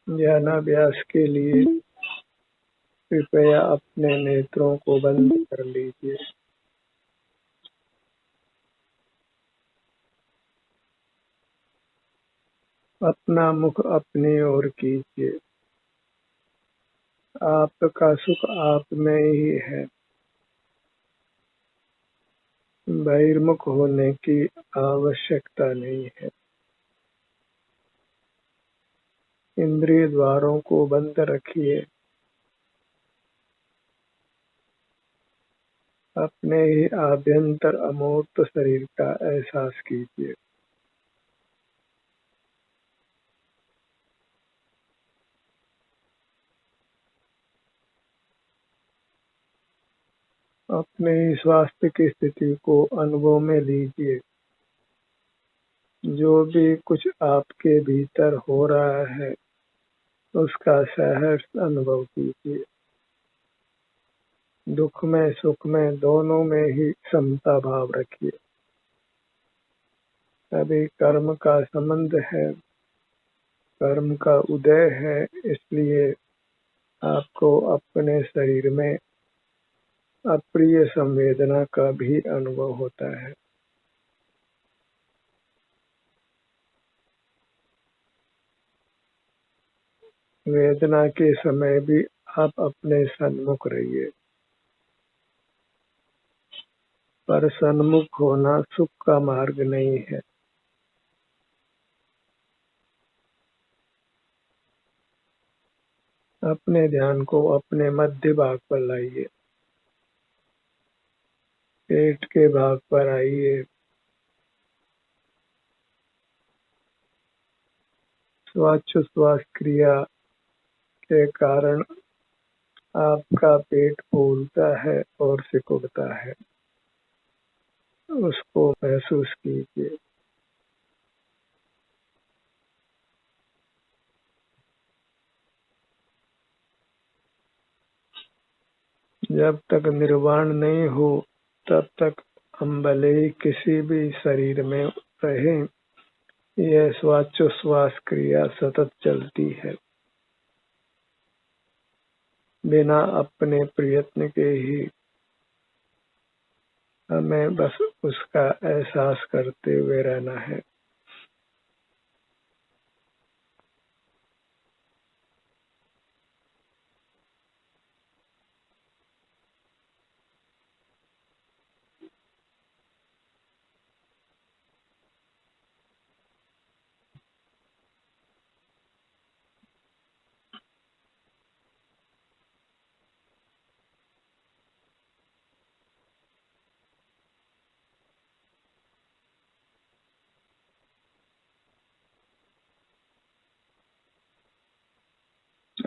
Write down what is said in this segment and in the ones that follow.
ध्यानाभ्यास के लिए कृपया अपने नेत्रों को बंद कर लीजिए। अपना मुख अपनी ओर कीजिए। आपका सुख आप में ही है। बहिर्मुख होने की आवश्यकता नहीं है। इंद्रिय द्वारों को बंद रखिए। अपने ही आभ्यंतर अमूर्त शरीर का एहसास कीजिए। अपने ही स्वास्थ्य की स्थिति को अनुभव में लीजिए। जो भी कुछ आपके भीतर हो रहा है उसका सहर्ष अनुभव कीजिए। दुख में सुख में दोनों में ही समता भाव रखिए। अभी कर्म का संबंध है, कर्म का उदय है, इसलिए आपको अपने शरीर में अप्रिय संवेदना का भी अनुभव होता है। वेदना के समय भी आप अपने सन्मुख रहिए। पर सन्मुख होना सुख का मार्ग नहीं है। अपने ध्यान को अपने मध्य भाग पर लाइए। पेट के भाग पर आइए। श्वासोच्छ्वास क्रिया के कारण आपका पेट फूलता है और सिकुड़ता है, उसको महसूस कीजिए। जब तक निर्वाण नहीं हो तब तक हम भले ही किसी भी शरीर में रहें, यह श्वासोच्छ्वास क्रिया सतत चलती है। बिना अपने प्रयत्न के ही हमें बस उसका एहसास करते हुए रहना है।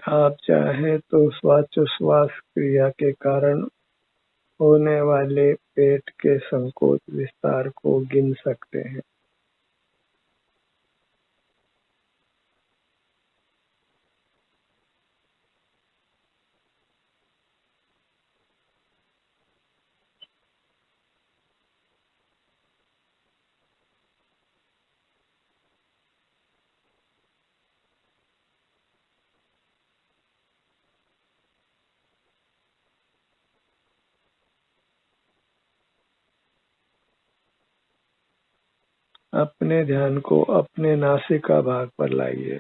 आप चाहें तो श्वासोच्छ्वास क्रिया के कारण होने वाले पेट के संकोच विस्तार को गिन सकते हैं। अपने ध्यान को अपने नासिका भाग पर लाइए।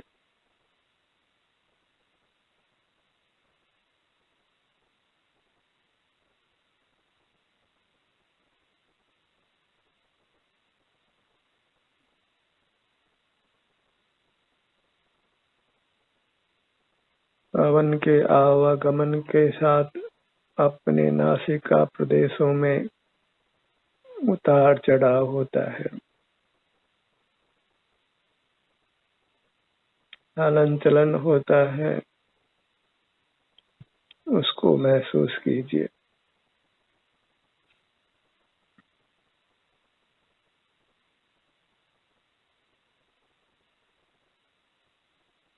पवन के आवागमन के साथ अपने नासिका प्रदेशों में उतार चढ़ाव होता है, हलन चलन होता है, उसको महसूस कीजिए।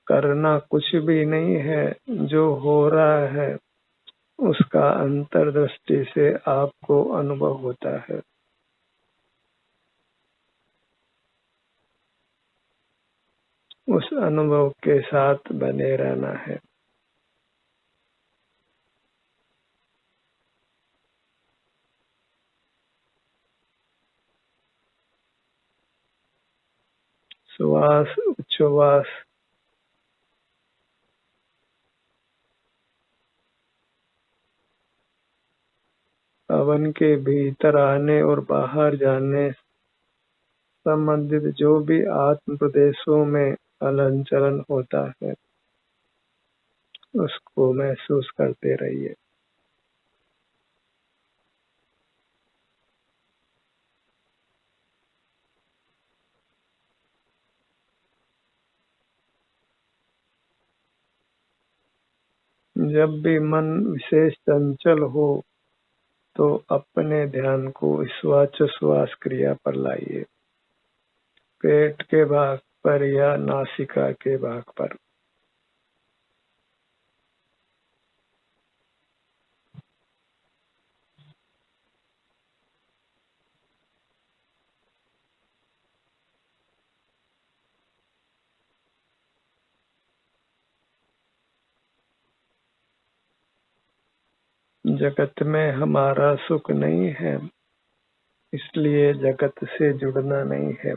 करना कुछ भी नहीं है, जो हो रहा है उसका अंतर्दृष्टि से आपको अनुभव होता है। उस अनुभव के साथ बने रहना है। श्वास, उच्छ्वास, पवन के भीतर आने और बाहर जाने संबंधित जो भी आत्म प्रदेशों में हलन चलन होता है उसको महसूस करते रहिए। जब भी मन विशेष चंचल हो तो अपने ध्यान को श्वास क्रिया पर लाइए, पेट के भाग पर या नासिका के भाग पर। जगत में हमारा सुख नहीं है, इसलिए जगत से जुड़ना नहीं है।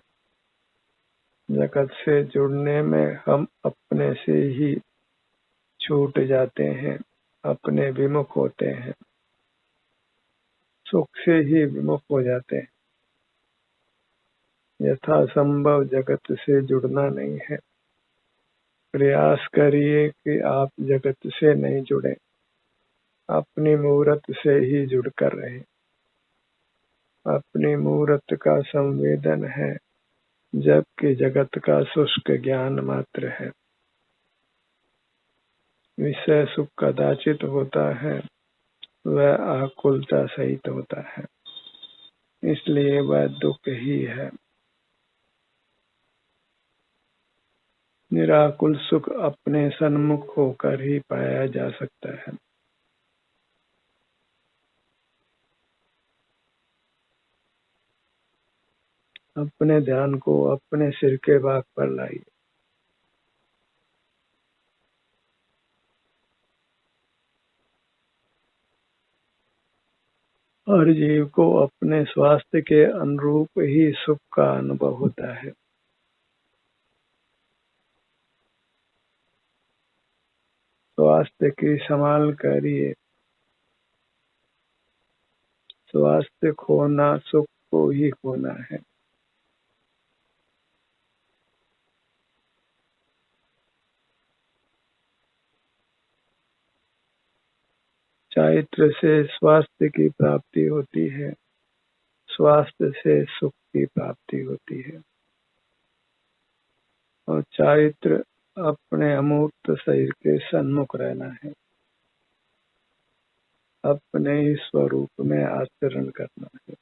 जगत से जुड़ने में हम अपने से ही छूट जाते हैं, अपने विमुख होते हैं, सुख से ही विमुख हो जाते हैं। यथासंभव जगत से जुड़ना नहीं है। प्रयास करिए कि आप जगत से नहीं जुड़े, अपनी मूर्त से ही जुड़कर रहे। अपनी मूर्त का संवेदन है, जबकि जगत का शुष्क ज्ञान मात्र है। विषय सुख कदाचित होता है, वह आकुलता सहित होता है, इसलिए वह दुख ही है। निराकुल सुख अपने सन्मुख होकर ही पाया जा सकता है। अपने ध्यान को अपने सिर के भाग पर लाइए। हर जीव को अपने स्वास्थ्य के अनुरूप ही सुख का अनुभव होता है। स्वास्थ्य की संभाल करिए। स्वास्थ्य खोना सुख को ही खोना है। चारित्र से स्वास्थ्य की प्राप्ति होती है, स्वास्थ्य से सुख की प्राप्ति होती है। और चारित्र अपने अमूर्त शरीर के सन्मुख रहना है, अपने ही स्वरूप में आचरण करना है,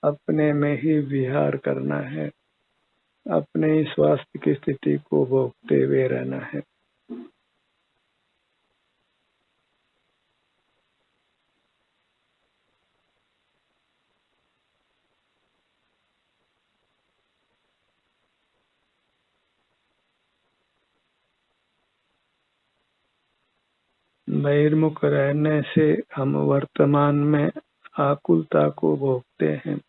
अपने में ही विहार करना है, अपने ही स्वास्थ्य की स्थिति को भोगते हुए रहना है। बहिर्मुख रहने से हम वर्तमान में आकुलता को भोगते हैं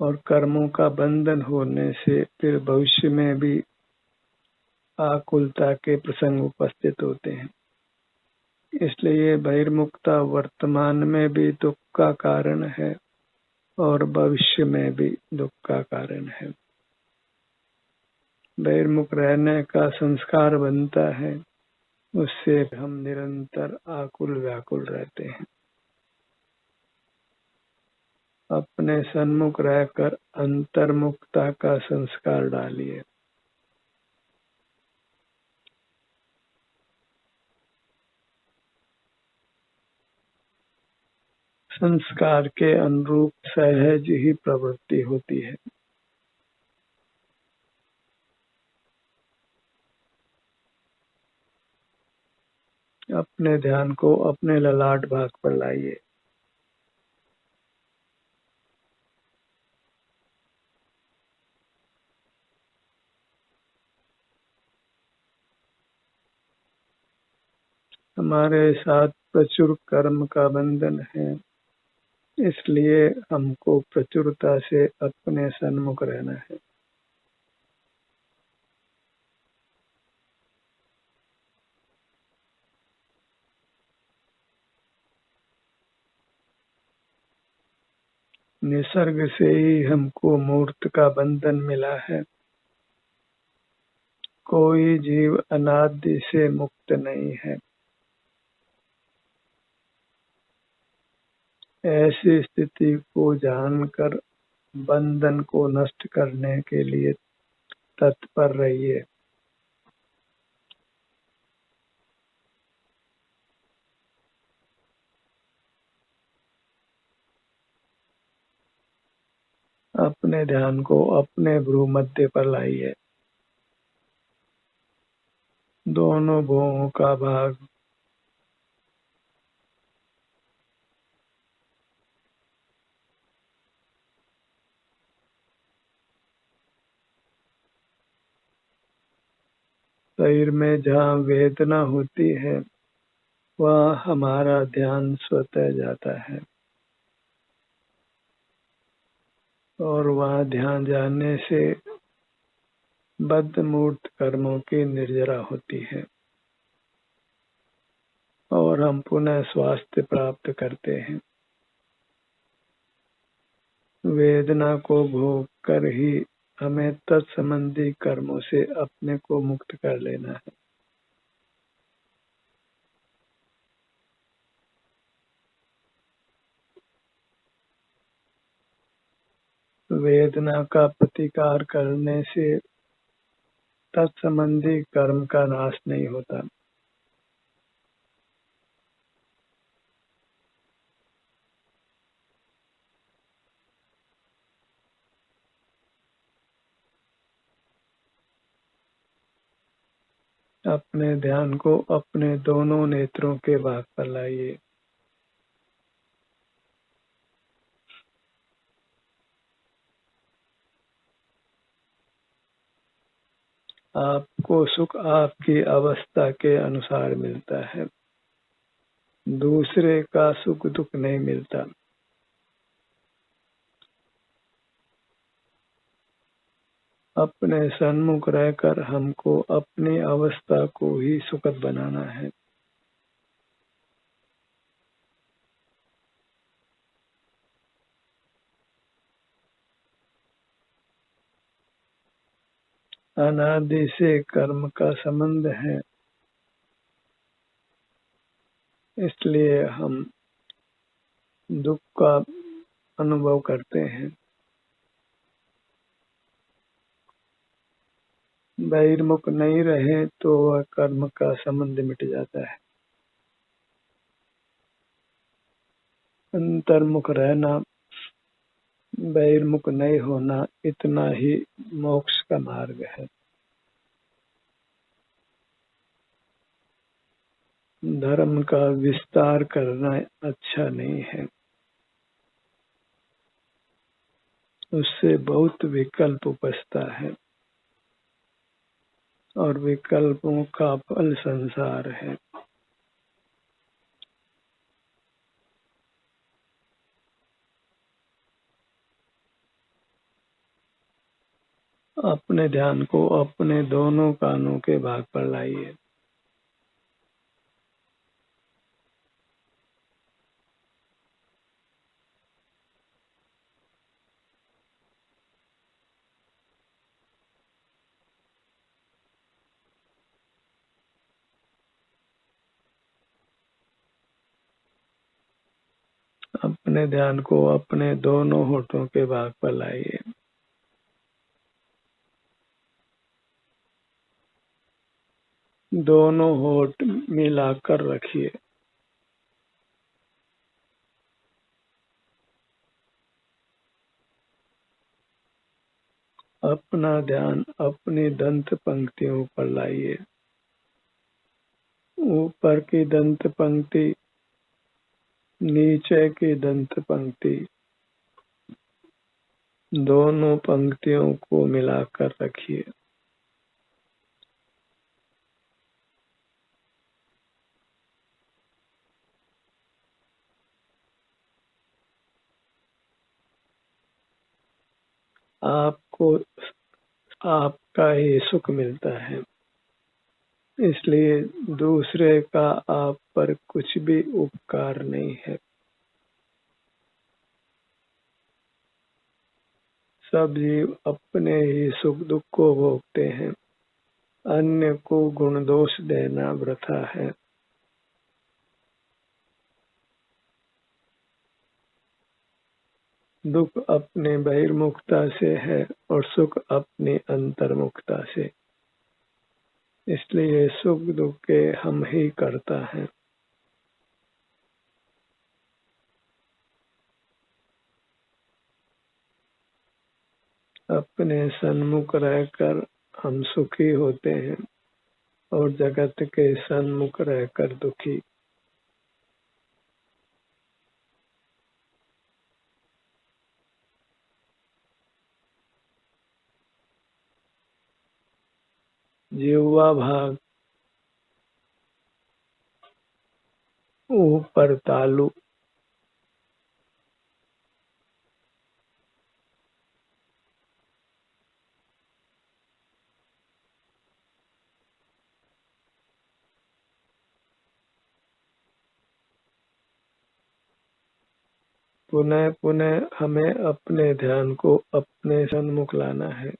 और कर्मों का बंधन होने से फिर भविष्य में भी आकुलता के प्रसंग उपस्थित होते हैं। इसलिए बहिर्मुखता वर्तमान में भी दुख का कारण है और भविष्य में भी दुख का कारण है। बहिर्मुख रहने का संस्कार बनता है, उससे हम निरंतर आकुल व्याकुल रहते हैं। अपने सन्मुख रहकर अंतर्मुखता का संस्कार डालिए। संस्कार के अनुरूप सहज ही प्रवृत्ति होती है। अपने ध्यान को अपने ललाट भाग पर लाइए। हमारे साथ प्रचुर कर्म का बंधन है, इसलिए हमको प्रचुरता से अपने सन्मुख रहना है। निसर्ग से ही हमको मूर्त का बंधन मिला है। कोई जीव अनादि से मुक्त नहीं है। ऐसी स्थिति को जानकर बंधन को नष्ट करने के लिए तत्पर रहिए। अपने ध्यान को अपने भ्रूमध्य पर लाइए। दोनों भुवों का भाग शरीर में जहाँ वेदना होती है वहाँ हमारा ध्यान स्वतः जाता है और वहाँ ध्यान जाने से बद्धमूर्त कर्मों की निर्जरा होती है और हम पुनः स्वास्थ्य प्राप्त करते हैं। वेदना को भोग कर ही हमें तत्संबंधी कर्मों से अपने को मुक्त कर लेना है। वेदना का प्रतिकार करने से तत्संबंधी कर्म का नाश नहीं होता। अपने ध्यान को अपने दोनों नेत्रों के भाग पर लाइए। आपको सुख आपकी अवस्था के अनुसार मिलता है, दूसरे का सुख दुख नहीं मिलता। अपने सन्मुख रहकर हमको अपनी अवस्था को ही सुखद बनाना है। अनादि से कर्म का संबंध है, इसलिए हम दुख का अनुभव करते हैं। बहिर्मुख नहीं रहे तो वह कर्म का संबंध मिट जाता है। अंतर्मुख रहना, बहिर्मुख नहीं होना, इतना ही मोक्ष का मार्ग है। धर्म का विस्तार करना अच्छा नहीं है, उससे बहुत विकल्प उपजता है और विकल्पों का फल संसार है। अपने ध्यान को अपने दोनों कानों के भाग पर लाइए। अपने ध्यान को अपने दोनों होठों के भाग पर लाइए। दोनों होठ मिलाकर रखिए। अपना ध्यान अपनी दंत पंक्तियों पर लाइए। ऊपर की दंत पंक्ति, नीचे की दंत पंक्ति, दोनों पंक्तियों को मिलाकर रखिए। आपको आपका ही सुख मिलता है। इसलिए दूसरे का आप पर कुछ भी उपकार नहीं है। सब जीव अपने ही सुख दुख को भोगते हैं। अन्य को गुण दोष देना वृथा है। दुख अपने बहिर्मुखता से है और सुख अपनी अंतर्मुखता से। इसलिए सुख दुख के हम ही करता है। अपने सन्मुख रहकर हम सुखी होते हैं और जगत के सन्मुख रहकर दुखी। जिह्वा भाग ऊपर तालु। पुनः पुनः हमें अपने ध्यान को अपने सन्मुख लाना है,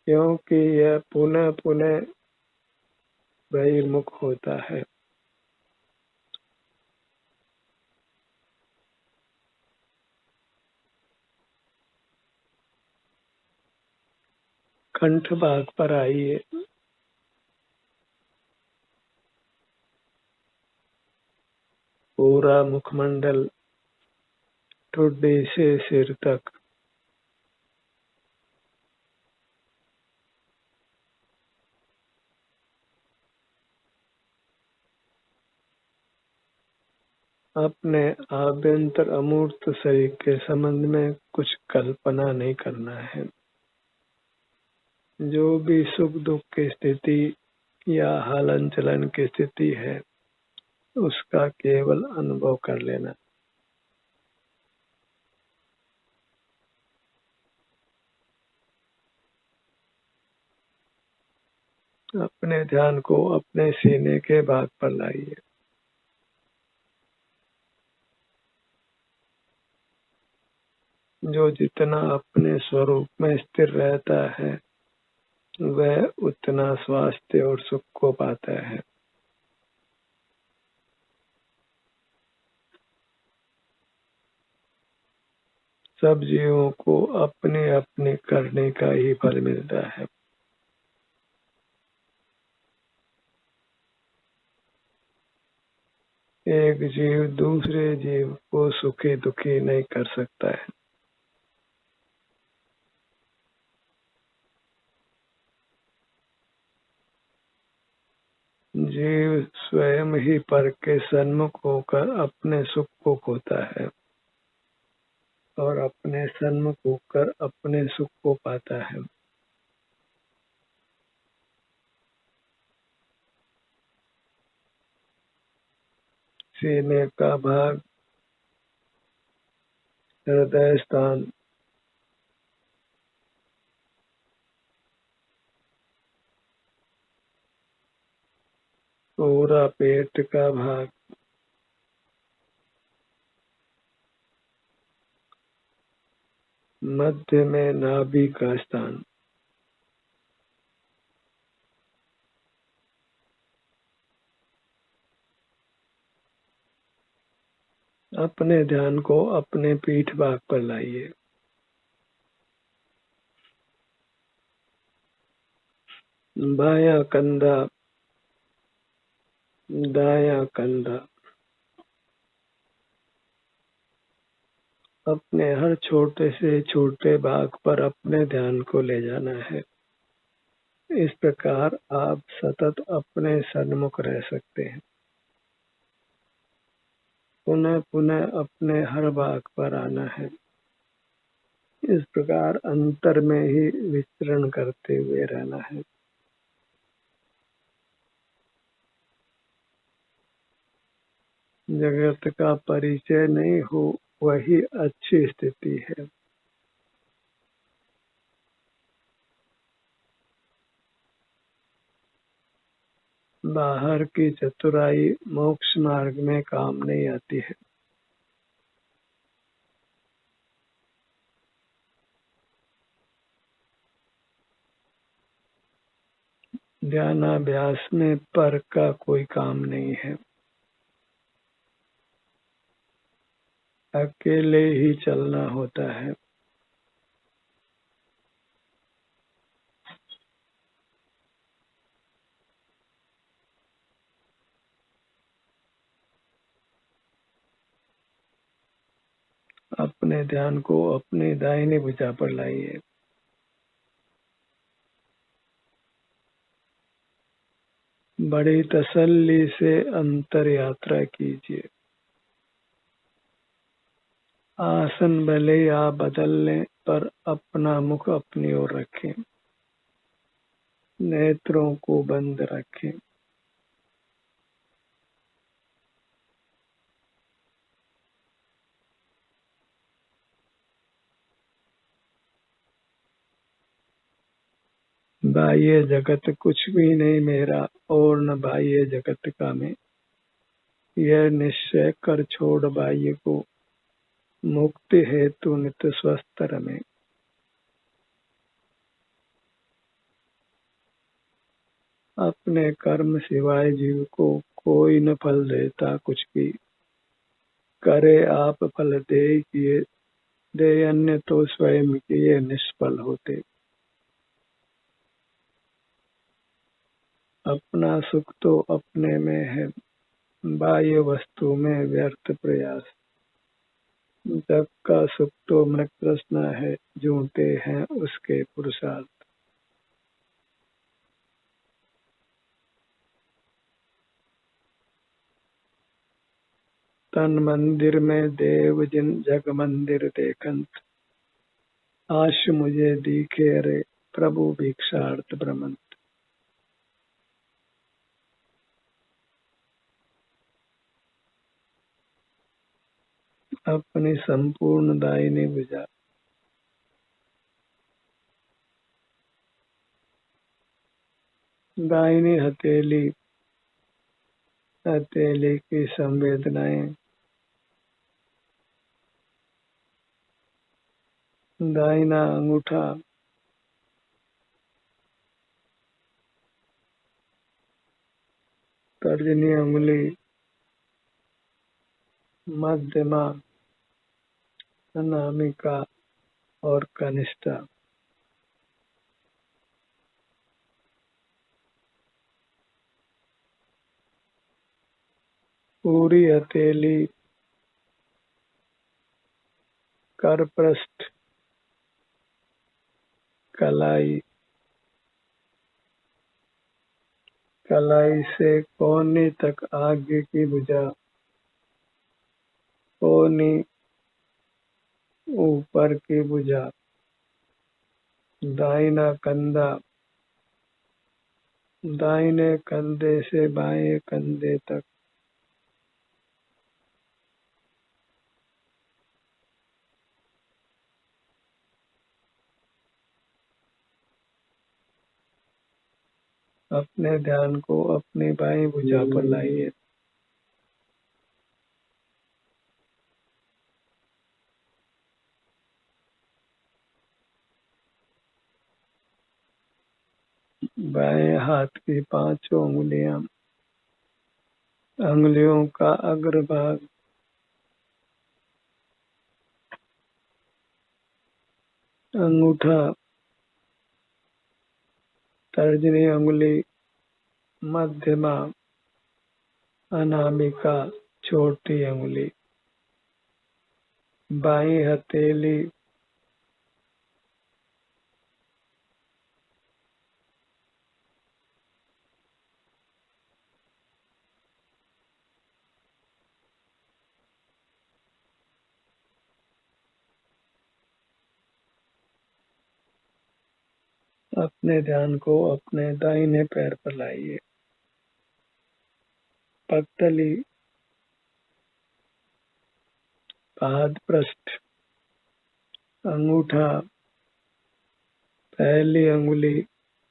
क्योंकि यह पुनः पुनः बहिर्मुख होता है। कंठ भाग पर आइए। पूरा मुखमंडल ठुड्डी से सिर तक अपने आभ्यंतर अमूर्त शरीर के संबंध में कुछ कल्पना नहीं करना है। जो भी सुख दुख की स्थिति या हलन चलन की स्थिति है, उसका केवल अनुभव कर लेना। अपने ध्यान को अपने सीने के भाग पर लाइए। जो जितना अपने स्वरूप में स्थिर रहता है, वह उतना स्वास्थ्य और सुख को पाता है। सब जीवों को अपने अपने करने का ही फल मिलता है। एक जीव दूसरे जीव को सुखी दुखी नहीं कर सकता है। जीव स्वयं ही पर के सन्मुख होकर अपने सुख को खोता है और अपने सन्मुख होकर अपने सुख को पाता है। सीने का भाग, हृदय स्थान, पूरा पेट का भाग, मध्य में नाभि का स्थान। अपने ध्यान को अपने पीठ भाग पर लाइए। बायां कंधा, दायां कंधा। अपने हर छोटे से छोटे भाग पर अपने ध्यान को ले जाना है। इस प्रकार आप सतत अपने सन्मुख रह सकते हैं। पुनः पुनः अपने हर भाग पर आना है। इस प्रकार अंतर में ही विचरण करते हुए रहना है। जगत का परिचय नहीं हो, वही अच्छी स्थिति है। बाहर की चतुराई मोक्ष मार्ग में काम नहीं आती है। ध्यानाभ्यास में पर का कोई काम नहीं है। अकेले ही चलना होता है। अपने ध्यान को अपनी दाहिनी भुजा पर लाइए। बड़ी तसल्ली से अंतर यात्रा कीजिए। आसन भले ही आप बदल लें, पर अपना मुख अपनी ओर रखें। नेत्रों को बंद रखें। बाह्य जगत कुछ भी नहीं मेरा, और न बाह्य जगत का मैं। यह निश्चय कर छोड़ बाह्य को, मुक्ति हेतु नित्य स्वस्थ रमे। अपने कर्म सिवाय जीव को कोई न फल देता कुछ भी। करे आप फल दे किए, दे अन्य तो स्वयं किए निष्फल होते। अपना सुख तो अपने में है, बाह्य वस्तु में व्यर्थ प्रयास। जग का सुख तो मृग तृष्णा है, जूते हैं उसके पुरुषार्थ। तन मंदिर में देव जिन जग मंदिर देखंत। आश मुझे दिखे रे, प्रभु भिक्षार्थ भ्रमंत। अपनी संपूर्ण दाहिनी भुजा दाहिनी हथेली हथेली की संवेदनाएं दाहिना अंगूठा तर्जनी उंगली मध्यमा अनामिका और कनिष्ठा। पूरी हथेली कर पृष्ठ कलाई कलाई से कोहनी तक आगे की भुजा कोहनी ऊपर की भुजा दाहिना कंधा दाहिने कंधे से बाएं कंधे तक। अपने ध्यान को अपनी बाईं भुजा पर लाइए। बाएं हाथ की पांचों अंगुलियों का अग्रभाग अंगूठा तर्जनी उंगली मध्यमा अनामिका छोटी उंगली बाईं हथेली अपने ध्यान को अपने दाहिने पैर पर लाइए। पगतली पाद पृष्ठ अंगूठा पहली अंगुली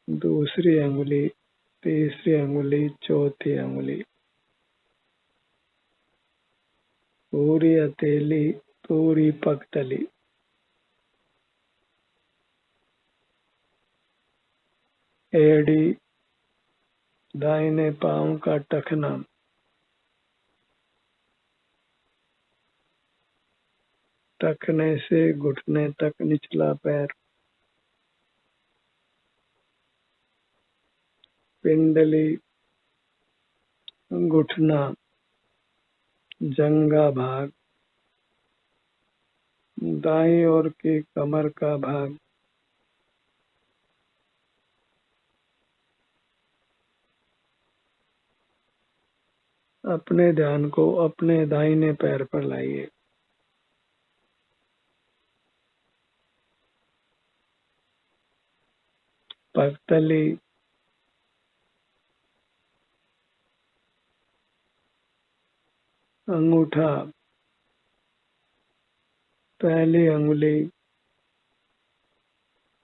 दूसरी अंगुली तीसरी अंगुली, चौथी अंगुली, पूरी हथेली, पूरी पगतली, एड़ी, दाहिने पांव का टखना, टखने से घुटने तक निचला पैर, पिंडली, घुटना, जंघा भाग, दाईं ओर की कमर का भाग, अपने ध्यान को अपने दाहिने पैर पर लाइए। पगतली, अंगूठा, पहली अंगुली,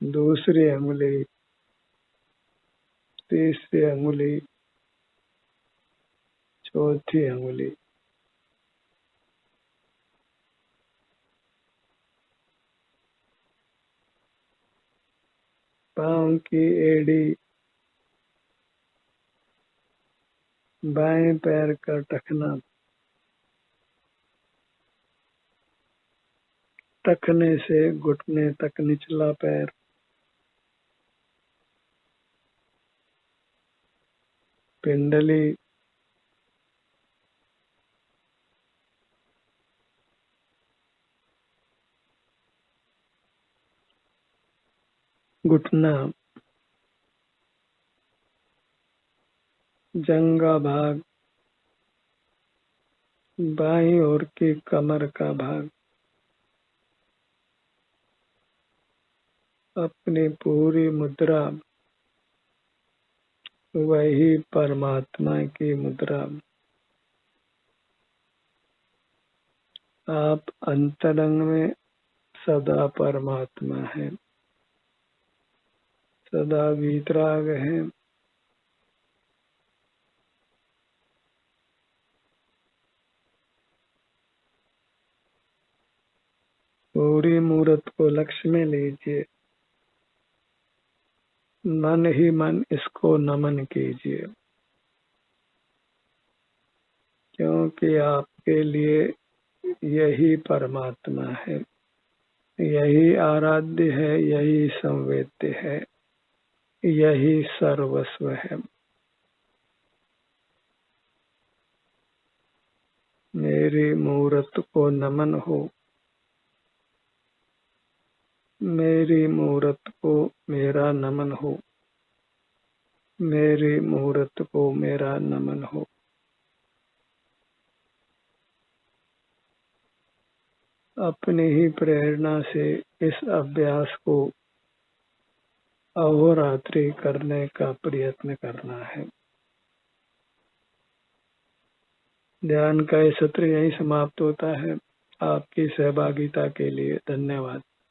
दूसरी अंगुली, तीसरी अंगुली, चौथी अंगुली, पांव की एड़ी, बाएं पैर का टखना, टखने से घुटने तक निचला पैर, पिंडली, घुटना, जंघा भाग, बाईं ओर की कमर का भाग, अपनी पूरी मुद्रा वही परमात्मा की मुद्रा। आप अंतरंग में सदा परमात्मा है, सदा वीतराग है। पूरी मूर्त को लक्ष्य में लीजिए, मन ही मन इसको नमन कीजिए, क्योंकि आपके लिए यही परमात्मा है, यही आराध्य है, यही संवेद्य है, यही सर्वस्व है। मेरी मूर्त को नमन हो, मेरी मूर्त को मेरा नमन हो, मेरी मूर्त को मेरा नमन हो। अपनी ही प्रेरणा से इस अभ्यास को अहोरात्रि करने का प्रयत्न करना है। ध्यान का ये सत्र यहीं समाप्त होता है। आपकी सहभागिता के लिए धन्यवाद।